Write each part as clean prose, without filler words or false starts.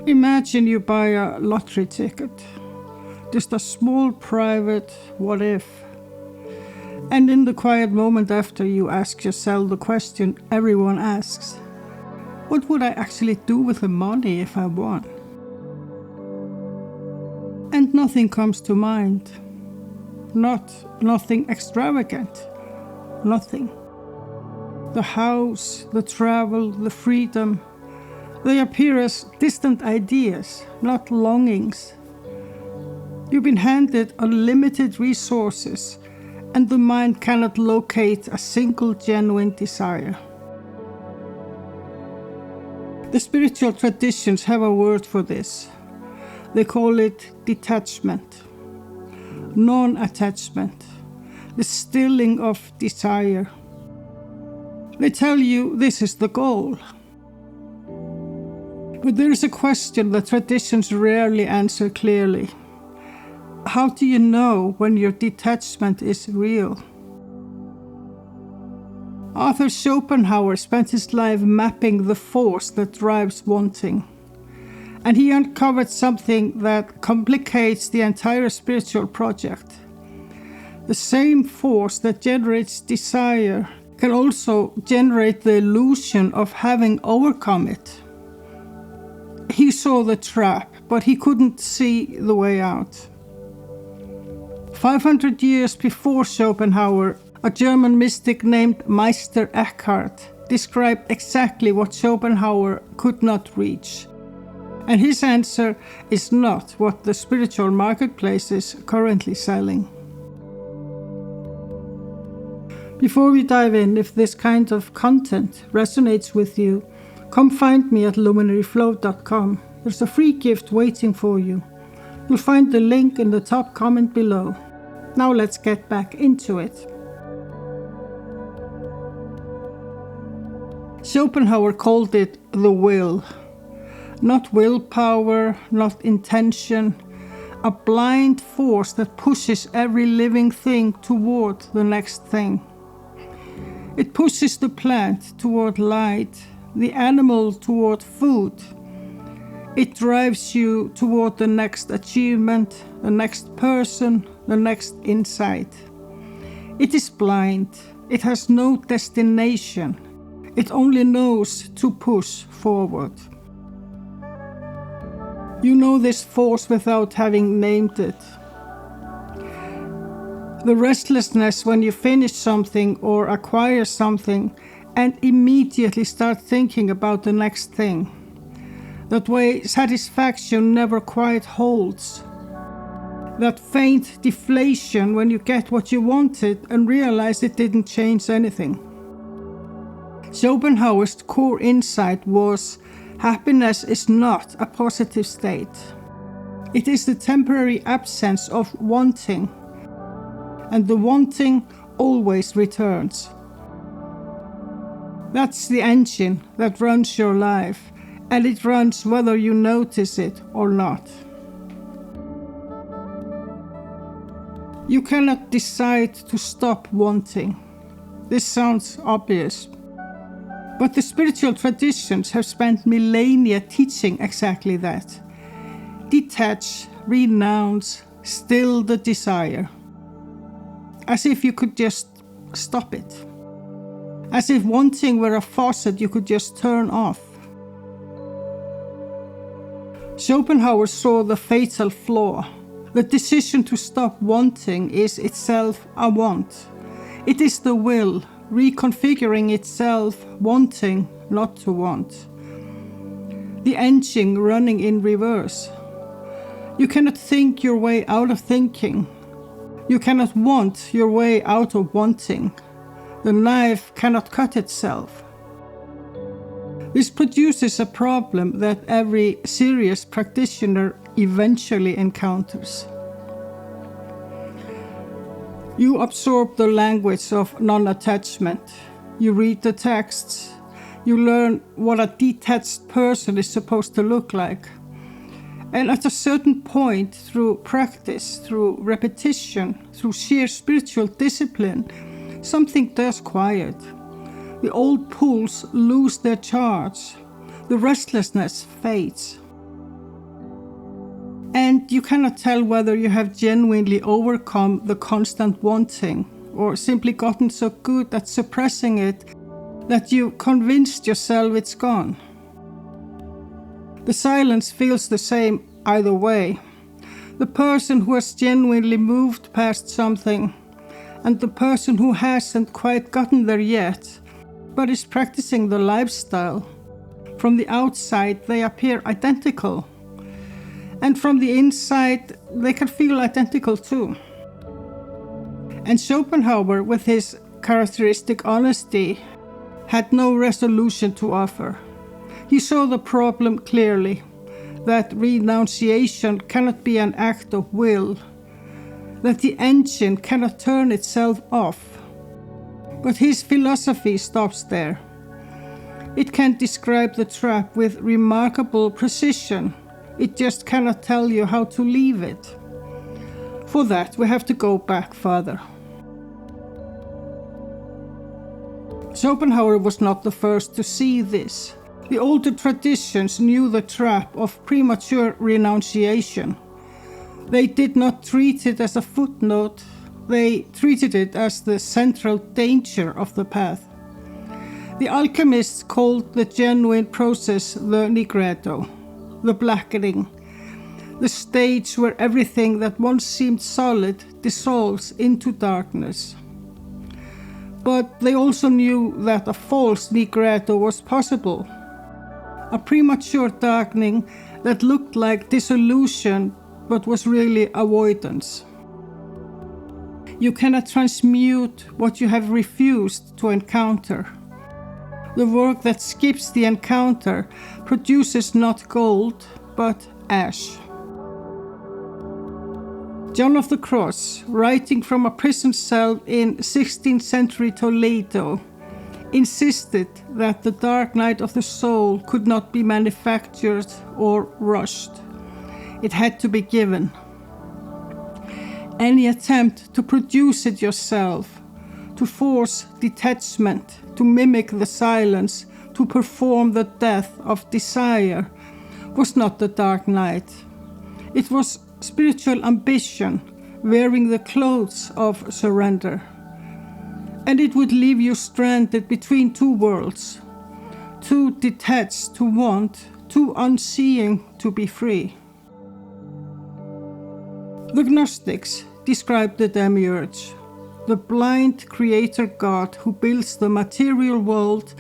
Imagine you buy a lottery ticket, just a small private what if. And in the quiet moment after, you ask yourself the question everyone asks: what would I actually do with the money if I won? And nothing comes to mind. Nothing extravagant. Nothing. The house, the travel, the freedom, they appear as distant ideas, not longings. You've been handed unlimited resources, and the mind cannot locate a single genuine desire. The spiritual traditions have a word for this. They call it detachment, non-attachment, the stilling of desire. They tell you this is the goal. But there is a question that traditions rarely answer clearly. How do you know when your detachment is real? Arthur Schopenhauer spent his life mapping the force that drives wanting. And he uncovered something that complicates the entire spiritual project. The same force that generates desire can also generate the illusion of having overcome it. He saw the trap, but he couldn't see the way out. 500 years before Schopenhauer, a German mystic named Meister Eckhart described exactly what Schopenhauer could not reach. And his answer is not what the spiritual marketplace is currently selling. Before we dive in, if this kind of content resonates with you, come find me at luminaryflow.com. There's a free gift waiting for you. You'll find the link in the top comment below. Now let's get back into it. Schopenhauer called it the will. Not willpower, not intention, a blind force that pushes every living thing toward the next thing. It pushes the plant toward light, the animal toward food. It drives you toward the next achievement, the next person, the next insight. It is blind. It has no destination. It only knows to push forward. You know this force without having named it. The restlessness when you finish something or acquire something and immediately start thinking about the next thing. That way satisfaction never quite holds. That faint deflation when you get what you wanted and realize it didn't change anything. Schopenhauer's core insight was: happiness is not a positive state. It is the temporary absence of wanting, and the wanting always returns. That's the engine that runs your life, and it runs whether you notice it or not. You cannot decide to stop wanting. This sounds obvious. But the spiritual traditions have spent millennia teaching exactly that. Detach, renounce, still the desire. As if you could just stop it. As if wanting were a faucet you could just turn off. Schopenhauer saw the fatal flaw. The decision to stop wanting is itself a want. It is the will reconfiguring itself, wanting not to want. The engine running in reverse. You cannot think your way out of thinking. You cannot want your way out of wanting. The knife cannot cut itself. This produces a problem that every serious practitioner eventually encounters. You absorb the language of non-attachment. You read the texts. You learn what a detached person is supposed to look like. And at a certain point, through practice, through repetition, through sheer spiritual discipline, something does quiet. The old pulls lose their charge. The restlessness fades. And you cannot tell whether you have genuinely overcome the constant wanting or simply gotten so good at suppressing it that you convinced yourself it's gone. The silence feels the same either way. The person who has genuinely moved past something and the person who hasn't quite gotten there yet, but is practicing the lifestyle, from the outside they appear identical. And from the inside they can feel identical too. And Schopenhauer, with his characteristic honesty, had no resolution to offer. He saw the problem clearly, that renunciation cannot be an act of will, that the engine cannot turn itself off. But his philosophy stops there. It can describe the trap with remarkable precision. It just cannot tell you how to leave it. For that, we have to go back further. Schopenhauer was not the first to see this. The older traditions knew the trap of premature renunciation. They did not treat it as a footnote, they treated it as the central danger of the path. The alchemists called the genuine process the nigredo, the blackening, the stage where everything that once seemed solid dissolves into darkness. But they also knew that a false nigredo was possible, a premature darkening that looked like dissolution but was really avoidance. You cannot transmute what you have refused to encounter. The work that skips the encounter produces not gold, but ash. John of the Cross, writing from a prison cell in 16th century Toledo, insisted that the dark night of the soul could not be manufactured or rushed. It had to be given. Any attempt to produce it yourself, to force detachment, to mimic the silence, to perform the death of desire, was not the dark night. It was spiritual ambition wearing the clothes of surrender. And it would leave you stranded between two worlds, too detached to want, too unseeing to be free. The Gnostics described the demiurge, the blind creator God who builds the material world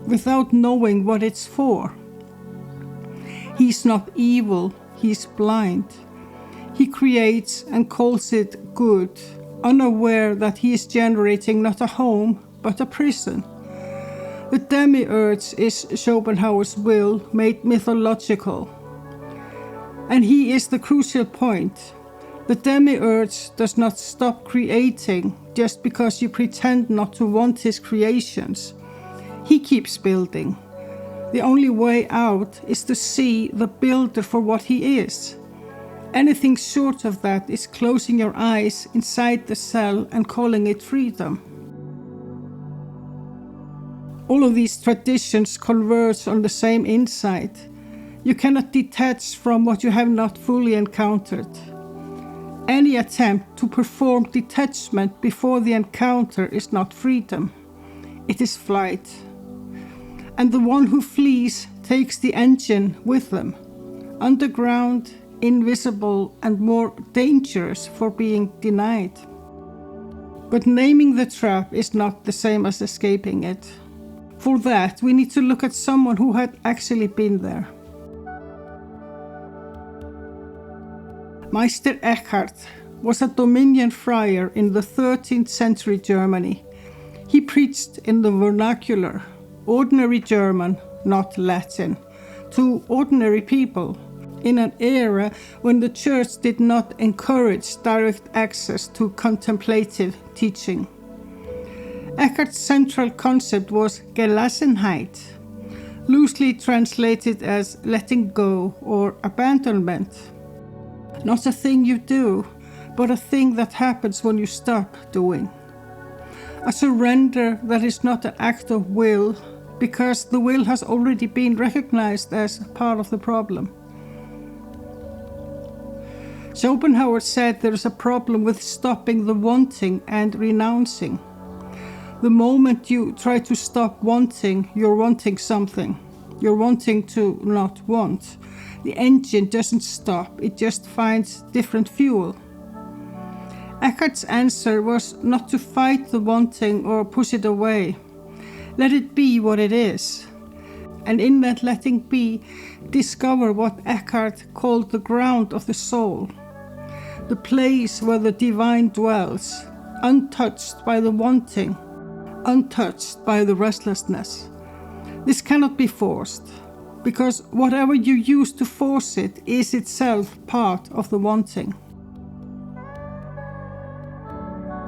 without knowing what it's for. He's not evil, he's blind. He creates and calls it good, unaware that he is generating not a home, but a prison. The demiurge is Schopenhauer's will made mythological. And he is the crucial point. The demiurge does not stop creating just because you pretend not to want his creations. He keeps building. The only way out is to see the builder for what he is. Anything short of that is closing your eyes inside the cell and calling it freedom. All of these traditions converge on the same insight. You cannot detach from what you have not fully encountered. Any attempt to perform detachment before the encounter is not freedom. It is flight. And the one who flees takes the engine with them, underground, invisible, and more dangerous for being denied. But naming the trap is not the same as escaping it. For that, we need to look at someone who had actually been there. Meister Eckhart was a Dominion friar in the 13th century Germany. He preached in the vernacular, ordinary German, not Latin, to ordinary people, in an era when the church did not encourage direct access to contemplative teaching. Eckhart's central concept was Gelassenheit, loosely translated as letting go or abandonment. Not a thing you do, but a thing that happens when you stop doing. A surrender that is not an act of will, because the will has already been recognized as part of the problem. Schopenhauer said there is a problem with stopping the wanting and renouncing. The moment you try to stop wanting, you're wanting something. You're wanting to not want. The engine doesn't stop, it just finds different fuel. Eckhart's answer was not to fight the wanting or push it away. Let it be what it is. And in that letting be, discover what Eckhart called the ground of the soul, the place where the divine dwells, untouched by the wanting, untouched by the restlessness. This cannot be forced, because whatever you use to force it is itself part of the wanting.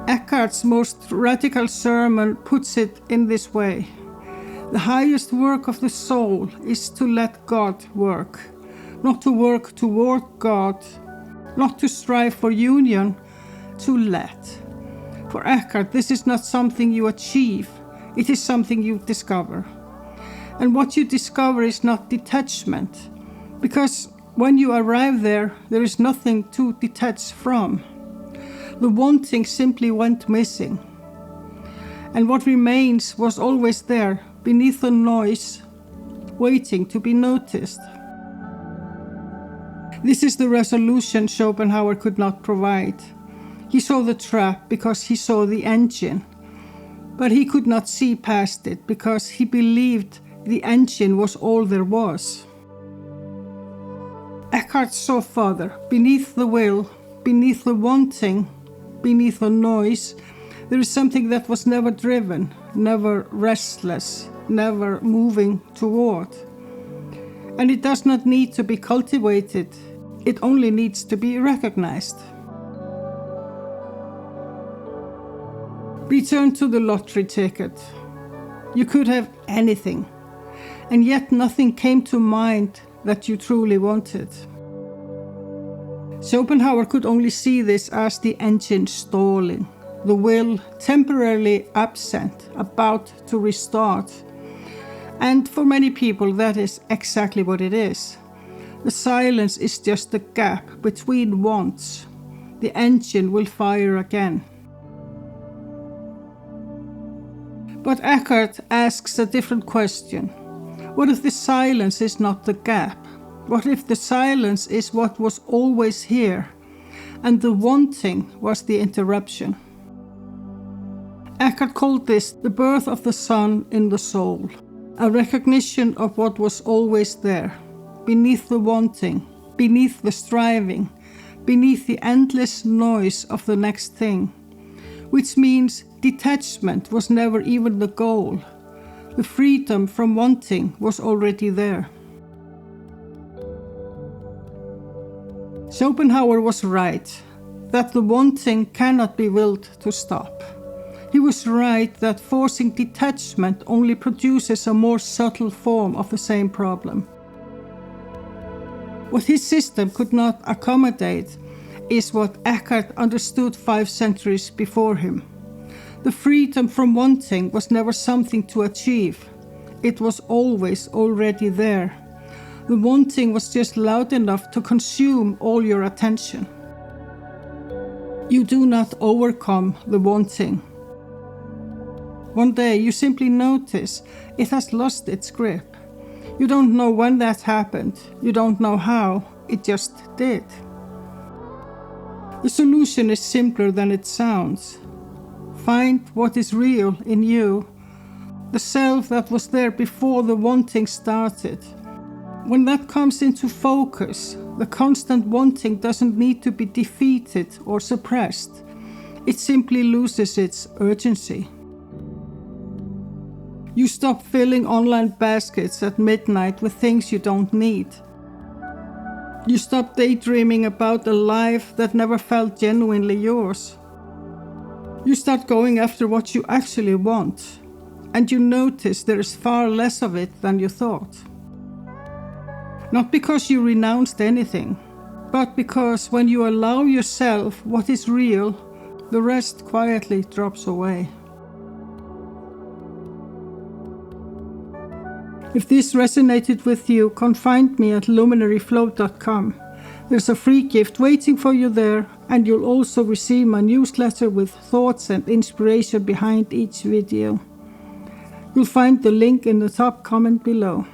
Eckhart's most radical sermon puts it in this way. The highest work of the soul is to let God work, not to work toward God, not to strive for union, to let. For Eckhart, this is not something you achieve, it is something you discover. And what you discover is not detachment, because when you arrive there is nothing to detach from. The wanting simply went missing. And what remains was always there, beneath the noise, waiting to be noticed. This is the resolution Schopenhauer could not provide. He saw the trap because he saw the engine, but he could not see past it because he believed the engine was all there was. Eckhart saw further, beneath the will, beneath the wanting, beneath the noise, there is something that was never driven, never restless, never moving toward. And it does not need to be cultivated, it only needs to be recognized. Return to the lottery ticket. You could have anything, and yet nothing came to mind that you truly wanted. Schopenhauer could only see this as the engine stalling, the will temporarily absent, about to restart. And for many people that is exactly what it is. The silence is just the gap between wants. The engine will fire again. But Eckhart asks a different question. What if the silence is not the gap? What if the silence is what was always here, and the wanting was the interruption? Eckhart called this the birth of the sun in the soul, a recognition of what was always there, beneath the wanting, beneath the striving, beneath the endless noise of the next thing, which means detachment was never even the goal. The freedom from wanting was already there. Schopenhauer was right, that the wanting cannot be willed to stop. He was right that forcing detachment only produces a more subtle form of the same problem. What his system could not accommodate is what Eckhart understood 5 centuries before him. The freedom from wanting was never something to achieve. It was always already there. The wanting was just loud enough to consume all your attention. You do not overcome the wanting. One day you simply notice it has lost its grip. You don't know when that happened. You don't know how. It just did. The solution is simpler than it sounds. Find what is real in you, the self that was there before the wanting started. When that comes into focus, the constant wanting doesn't need to be defeated or suppressed. It simply loses its urgency. You stop filling online baskets at midnight with things you don't need. You stop daydreaming about a life that never felt genuinely yours. You start going after what you actually want, and you notice there is far less of it than you thought. Not because you renounced anything, but because when you allow yourself what is real, the rest quietly drops away. If this resonated with you, come find me at luminaryflow.com. There's a free gift waiting for you there, and you'll also receive my newsletter with thoughts and inspiration behind each video. You'll find the link in the top comment below.